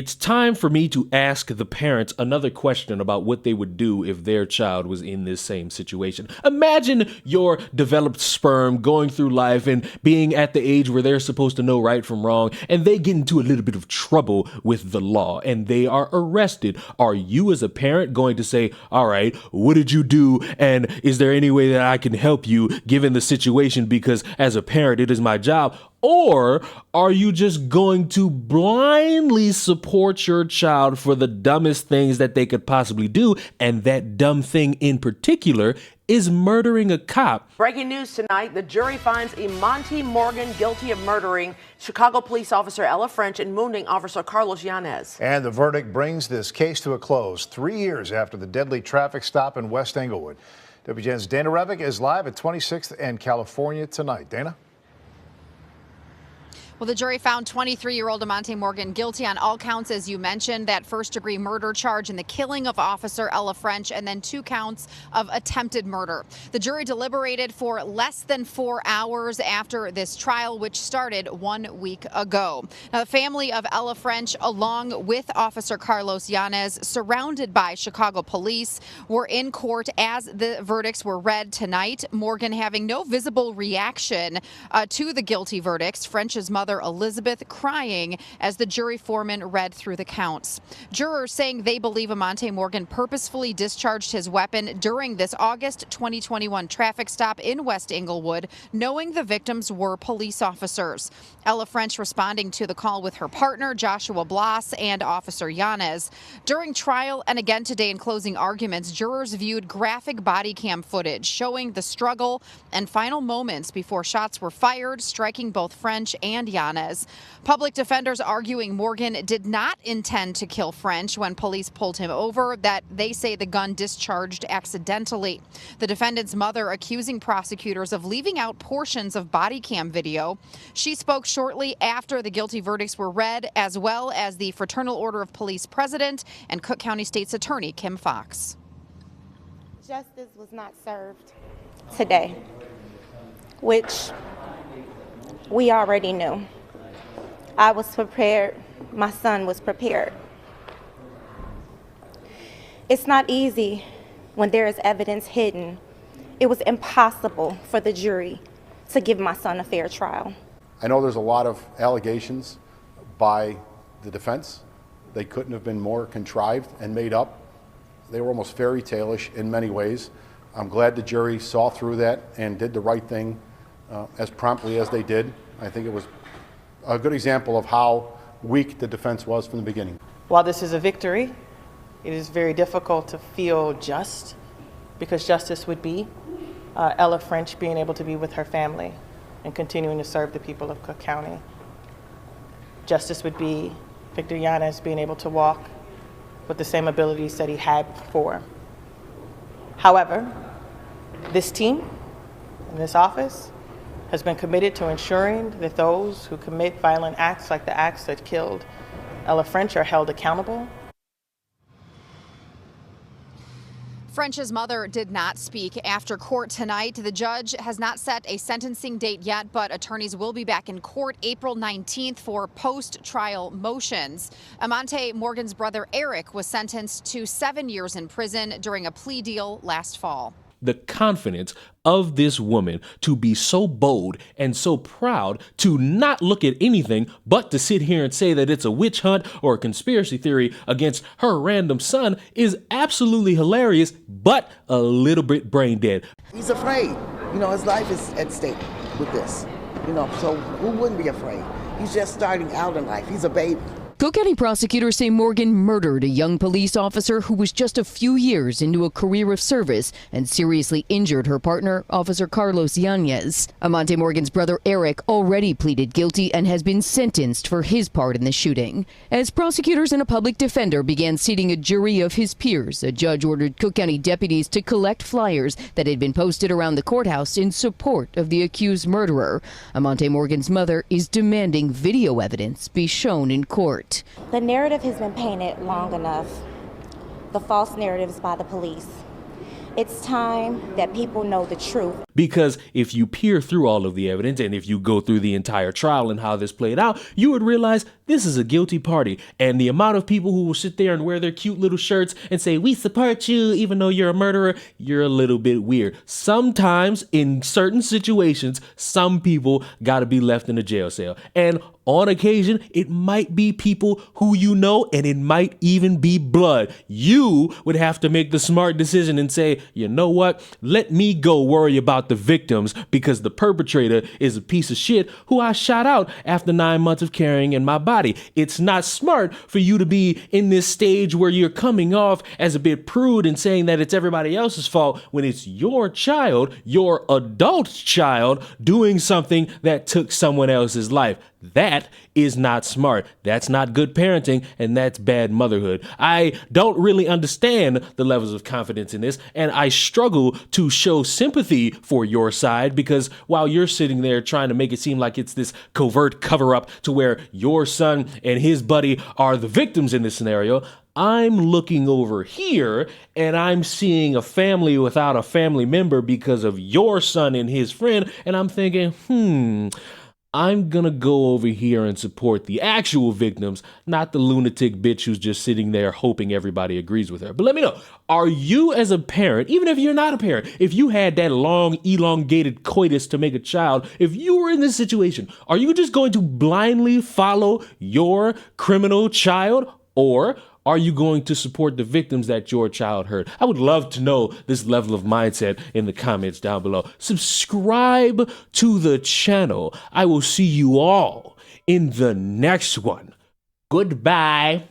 It's time for me to ask the parents another question about what they would do if their child was in this same situation. Imagine your developed sperm going through life and being at the age where they're supposed to know right from wrong, and they get into a little bit of trouble with the law and they are arrested. Are you as a parent going to say, all right, what did you do? And is there any way that I can help you given the situation? Because as a parent, it is my job. Or are you just going to blindly support your child for the dumbest things that they could possibly do? And that dumb thing in particular is murdering a cop. Breaking news tonight, the jury finds Monte Morgan guilty of murdering Chicago police officer Ella French and wounding officer Carlos Yanez. And the verdict brings this case to a close 3 years after the deadly traffic stop in West Englewood. WGN's Dana Revick is live at 26th and California tonight. Dana? Well, the jury found 23-year-old Monte Morgan guilty on all counts, as you mentioned, that first-degree murder charge in the killing of Officer Ella French, and then 2 counts of attempted murder. The jury deliberated for less than 4 hours after this trial, which started 1 week ago. Now, the family of Ella French, along with Officer Carlos Yanez, surrounded by Chicago police, were in court as the verdicts were read tonight. Morgan having no visible reaction to the guilty verdicts. French's mother, Elizabeth, crying as the jury foreman read through the counts. Jurors saying they believe Monte Morgan purposefully discharged his weapon during this August 2021 traffic stop in West Englewood, knowing the victims were police officers. Ella French responding to the call with her partner, Joshua Bloss, and Officer Yanez. During trial and again today in closing arguments, jurors viewed graphic body cam footage showing the struggle and final moments before shots were fired, striking both French and Yanez. Public defenders arguing Morgan did not intend to kill French when police pulled him over, that they say the gun discharged accidentally. The defendant's mother accusing prosecutors of leaving out portions of body cam video. She spoke shortly after the guilty verdicts were read, as well as the Fraternal Order of Police president and Cook County State's Attorney Kim Fox. Justice was not served today, which we already knew. I was prepared. My son was prepared. It's not easy when there is evidence hidden. It was impossible for the jury to give my son a fair trial. I know there's a lot of allegations by the defense. They couldn't have been more contrived and made up. They were almost fairy tale-ish in many ways. I'm glad the jury saw through that and did the right thing as promptly as they did. I think it was a good example of how weak the defense was from the beginning. While this is a victory, it is very difficult to feel just, because justice would be Ella French being able to be with her family and continuing to serve the people of Cook County. Justice would be Victor Yanez being able to walk with the same abilities that he had before. However, this team in this office has been committed to ensuring that those who commit violent acts like the acts that killed Ella French are held accountable. French's mother did not speak after court tonight. The judge has not set a sentencing date yet, but attorneys will be back in court April 19th for post-trial motions. Monte Morgan's brother Eric was sentenced to 7 years in prison during a plea deal last fall. The confidence of this woman to be so bold and so proud to not look at anything but to sit here and say that it's a witch hunt or a conspiracy theory against her random son is absolutely hilarious, but a little bit brain dead. He's afraid. His life is at stake with this. So who wouldn't be afraid? He's just starting out in life. He's a baby. Cook County prosecutors say Morgan murdered a young police officer who was just a few years into a career of service and seriously injured her partner, Officer Carlos Yanez. Monte Morgan's brother Eric already pleaded guilty and has been sentenced for his part in the shooting. As prosecutors and a public defender began seating a jury of his peers, a judge ordered Cook County deputies to collect flyers that had been posted around the courthouse in support of the accused murderer. Monte Morgan's mother is demanding video evidence be shown in court. The narrative has been painted long enough, the false narratives by the police. It's time that people know the truth. Because if you peer through all of the evidence and if you go through the entire trial and how this played out, you would realize this is a guilty party. And the amount of people who will sit there and wear their cute little shirts and say, we support you, even though you're a murderer, you're a little bit weird. Sometimes in certain situations, some people got to be left in a jail cell. And on occasion, it might be people who you know, and it might even be blood. You would have to make the smart decision and say, you know what? Let me go worry about the victims because the perpetrator is a piece of shit who I shot out after 9 months of carrying in my body. It's not smart for you to be in this stage where you're coming off as a bit prude and saying that it's everybody else's fault when it's your child, your adult child, doing something that took someone else's life. That is not smart. That's not good parenting, and that's bad motherhood. I don't really understand the levels of confidence in this, and I struggle to show sympathy for your side because while you're sitting there trying to make it seem like it's this covert cover-up to where your son and his buddy are the victims in this scenario, I'm looking over here and I'm seeing a family without a family member because of your son and his friend, and I'm thinking, I'm gonna go over here and support the actual victims, not the lunatic bitch who's just sitting there hoping everybody agrees with her. But let me know, are you as a parent, even if you're not a parent, if you had that long, elongated coitus to make a child, if you were in this situation, are you just going to blindly follow your criminal child, or are you going to support the victims that your child hurt? I would love to know this level of mindset in the comments down below. Subscribe to the channel. I will see you all in the next one. Goodbye.